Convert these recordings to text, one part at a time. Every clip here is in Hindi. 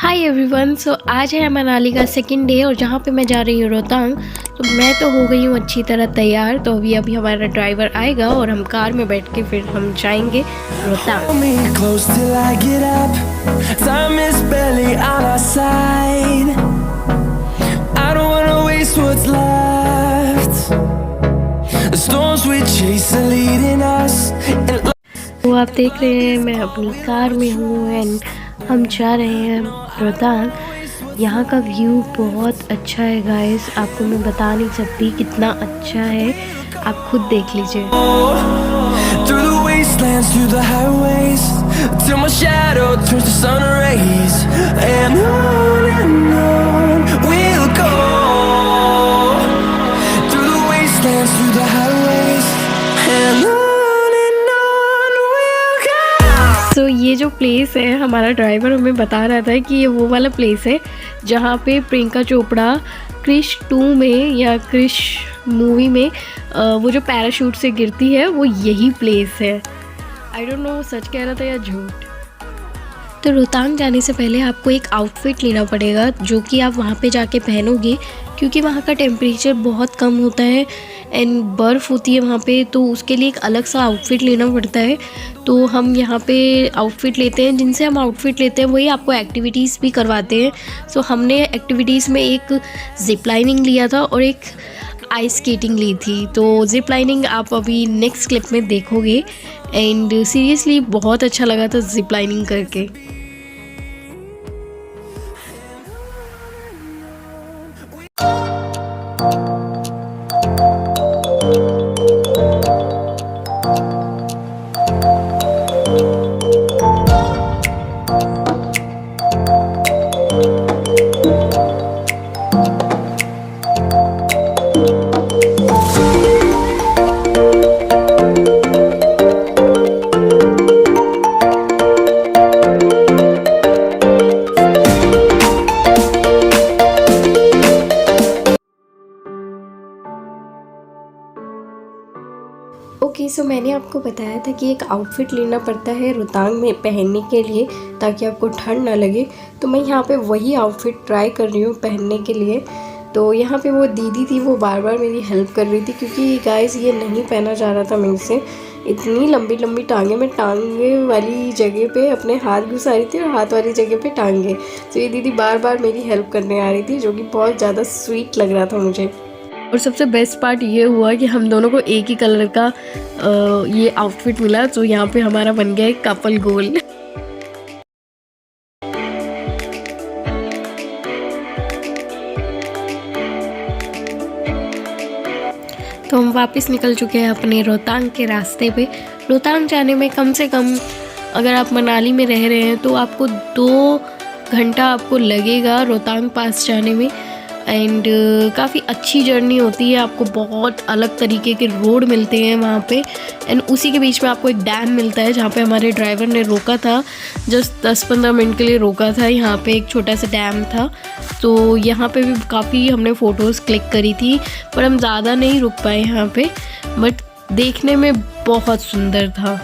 Hi everyone. सो आज है मनाली का सेकंड डे और जहाँ पे मैं जा रही हूँ रोहतांग। तो मैं तो हो गई हूँ अच्छी तरह तैयार। तो अभी हमारा ड्राइवर आएगा और हम कार में बैठ के फिर हम जाएंगे रोहतांग। तो आप देख रहे हैं मैं अपनी कार में हूँ एंड हम जा रहे हैं रोहतांग। यहाँ का व्यू बहुत अच्छा है गाइस, आपको मैं बता नहीं सकती कितना अच्छा है, आप खुद देख लीजिए। तो ये जो प्लेस है, हमारा ड्राइवर हमें बता रहा था कि ये वो वाला प्लेस है जहाँ पे प्रियंका चोपड़ा क्रिश 2 में या क्रिश मूवी में वो जो पैराशूट से गिरती है वो यही प्लेस है। आई डोंट नो सच कह रहा था या झूठ। तो रोहतांग जाने से पहले आपको एक आउटफिट लेना पड़ेगा जो कि आप वहाँ पे जाके पहनोगे, क्योंकि वहाँ का टेम्परेचर बहुत कम होता है एंड बर्फ़ होती है वहाँ पे, तो उसके लिए एक अलग सा आउटफिट लेना पड़ता है। तो हम यहाँ पे आउटफिट लेते हैं, जिनसे हम आउटफिट लेते हैं वही आपको एक्टिविटीज़ भी करवाते हैं। सो हमने एक्टिविटीज़ में एक जिप लाइनिंग लिया था और एक आइस स्केटिंग ली थी। तो जिप लाइनिंग आप अभी नेक्स्ट क्लिप में देखोगे एंड सीरियसली बहुत अच्छा लगा था जिप लाइनिंग करके। ओके, सो मैंने आपको बताया था कि एक आउटफिट लेना पड़ता है रोहतांग में पहनने के लिए ताकि आपको ठंड ना लगे। तो मैं यहाँ पे वही आउटफिट ट्राई कर रही हूँ पहनने के लिए। तो यहाँ पे वो दीदी थी, वो बार बार मेरी हेल्प कर रही थी क्योंकि गाइस ये नहीं पहना जा रहा था मेरे से। इतनी लंबी लंबी टांगे, मैं टांगे वाली जगह पे अपने हाथ घुसा रही थी और हाथ वाली जगह पे टांगे। तो ये दीदी बार बार मेरी हेल्प करने आ रही थी, जो कि बहुत ज़्यादा स्वीट लग रहा था मुझे। और सबसे बेस्ट पार्ट ये हुआ कि हम दोनों को एक ही कलर का ये आउटफिट मिला, तो यहाँ पे हमारा बन गया एक कपल गोल। तो हम वापस निकल चुके हैं अपने रोहतांग के रास्ते पे। रोहतांग जाने में कम से कम, अगर आप मनाली में रह रहे हैं तो आपको 2 घंटा आपको लगेगा रोहतांग पास जाने में। एंड काफ़ी अच्छी जर्नी होती है, आपको बहुत अलग तरीके के रोड मिलते हैं वहाँ पे। एंड उसी के बीच में आपको एक डैम मिलता है जहाँ पे हमारे ड्राइवर ने रोका था, जस्ट 10-15 मिनट के लिए रोका था। यहाँ पे एक छोटा सा डैम था, तो यहाँ पे भी काफ़ी हमने फ़ोटोज़ क्लिक करी थी, पर हम ज़्यादा नहीं रुक पाए यहाँ पे, बट देखने में बहुत सुंदर था।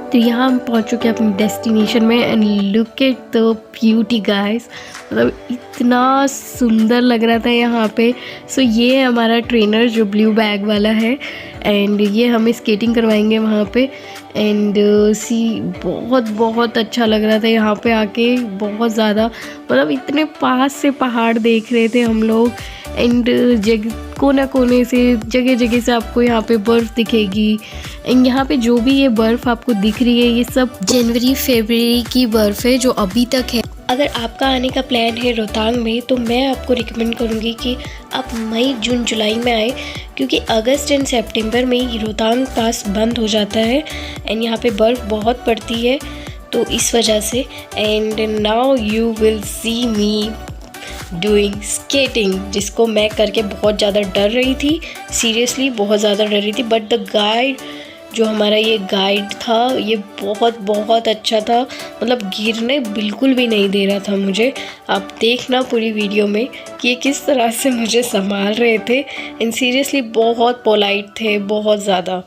तो यहाँ हम पहुँच चुके हैं अपनी डेस्टिनेशन में and look at the beauty guys, मतलब इतना सुंदर लग रहा था यहाँ पे। सो ये है हमारा ट्रेनर जो ब्लू बैग वाला है एंड ये हमें स्केटिंग करवाएंगे वहाँ पे। एंड सी बहुत अच्छा लग रहा था यहाँ पे आके, बहुत ज़्यादा, मतलब इतने पास से पहाड़ देख रहे थे हम लोग। एंड कोने कोने से, जगह जगह से आपको यहाँ पे बर्फ़ दिखेगी। एंड यहाँ पे जो भी ये बर्फ़ आपको दिख रही है ये सब जनवरी-फरवरी की बर्फ़ है जो अभी तक है। अगर आपका आने का प्लान है रोहतांग में तो मैं आपको रिकमेंड करूँगी कि आप मई जून जुलाई में आए, क्योंकि अगस्त एंड सितंबर में ही रोहतांग पास बंद हो जाता है एंड यहाँ पे बर्फ़ बहुत पड़ती है। तो इस वजह से। And now you will see me doing skating, जिसको मैं करके बहुत ज़्यादा डर रही थी, सीरियसली बहुत ज़्यादा डर रही थी। बट द गाइड, जो हमारा ये गाइड था, ये बहुत बहुत अच्छा था, मतलब गिरने बिल्कुल भी नहीं दे रहा था मुझे। आप देखना पूरी वीडियो में कि ये किस तरह से मुझे संभाल रहे थे। एंड सीरियसली बहुत पोलाइट थे, बहुत ज़्यादा।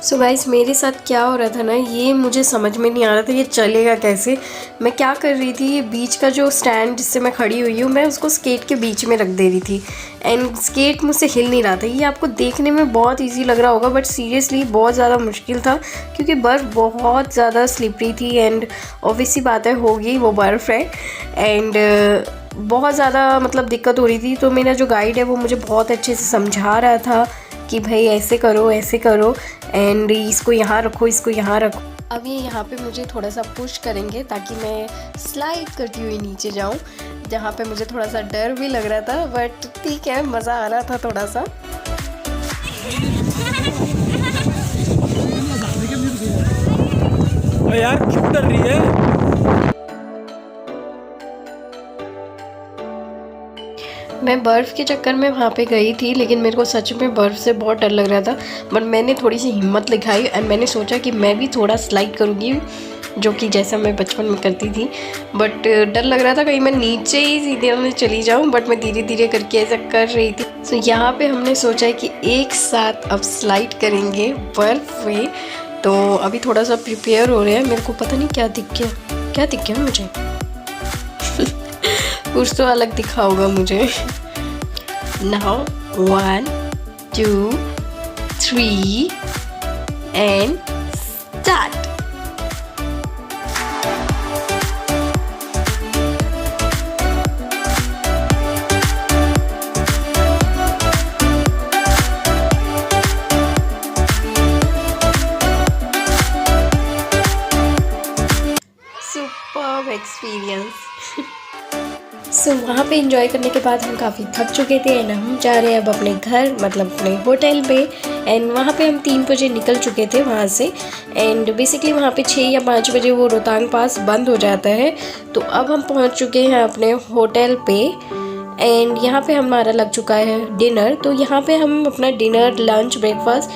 सो गाइस, मेरे साथ क्या हो रहा था ना, ये मुझे समझ में नहीं आ रहा था ये चलेगा कैसे। मैं क्या कर रही थी, ये बीच का जो स्टैंड जिससे मैं खड़ी हुई हूँ, मैं उसको स्केट के बीच में रख दे रही थी। एंड स्केट मुझसे हिल नहीं रहा था। ये आपको देखने में बहुत इजी लग रहा होगा, बट सीरियसली बहुत ज़्यादा मुश्किल था, क्योंकि बर्फ़ बहुत ज़्यादा स्लिपरी थी। एंड ऑब्वियस सी बात है, होगी, वो बर्फ़ है। एंड बहुत ज़्यादा मतलब दिक्कत हो रही थी। तो मेरा जो गाइड है वो मुझे बहुत अच्छे से समझा रहा था कि भाई ऐसे करो, ऐसे करो, एंड इसको यहाँ रखो, इसको यहाँ रखो। अब ये यहाँ पे मुझे थोड़ा सा पुश करेंगे ताकि मैं स्लाइड करती हुई नीचे जाऊँ, जहाँ पे मुझे थोड़ा सा डर भी लग रहा था, बट ठीक है, मज़ा आ रहा था थोड़ा सा। यार क्यों डर रही है? मैं बर्फ़ के चक्कर में वहाँ पे गई थी, लेकिन मेरे को सच में बर्फ़ से बहुत डर लग रहा था। बट मैंने थोड़ी सी हिम्मत दिखाई एंड मैंने सोचा कि मैं भी थोड़ा स्लाइड करूँगी, जो कि जैसा मैं बचपन में करती थी। बट डर लग रहा था कहीं मैं नीचे ही सीधे चली जाऊँ, बट मैं धीरे धीरे करके ऐसा कर रही थी। सो यहाँ पे हमने सोचा है कि एक साथ अब स्लाइड करेंगे बर्फ़ में। तो अभी थोड़ा सा प्रिपेयर हो रहे हैं। मेरे को पता नहीं क्या दिख गया मुझे कुछ तो अलग दिखा होगा मुझे। Now 1 2 3 and start. Superb experience. सो वहाँ पे एंजॉय करने के बाद हम काफ़ी थक चुके थे एंड हम जा रहे हैं अब अपने घर, मतलब अपने होटल पे। एंड वहाँ पे हम 3 बजे निकल चुके थे वहाँ से। एंड बेसिकली वहाँ पे 6 या 5 बजे वो रोहतांग पास बंद हो जाता है। तो अब हम पहुँच चुके हैं अपने होटल पे एंड यहाँ पे हमारा लग चुका है डिनर। तो यहाँ पे हम अपना डिनर, लंच, ब्रेकफास्ट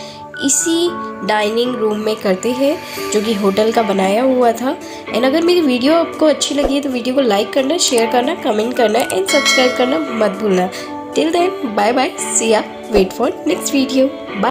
इसी डाइनिंग रूम में करते हैं, जो कि होटल का बनाया हुआ था। एंड अगर मेरी वीडियो आपको अच्छी लगी है तो वीडियो को लाइक करना, शेयर करना, कमेंट करना एंड सब्सक्राइब करना मत भूलना। Till then, bye bye, see ya, wait for next video, bye.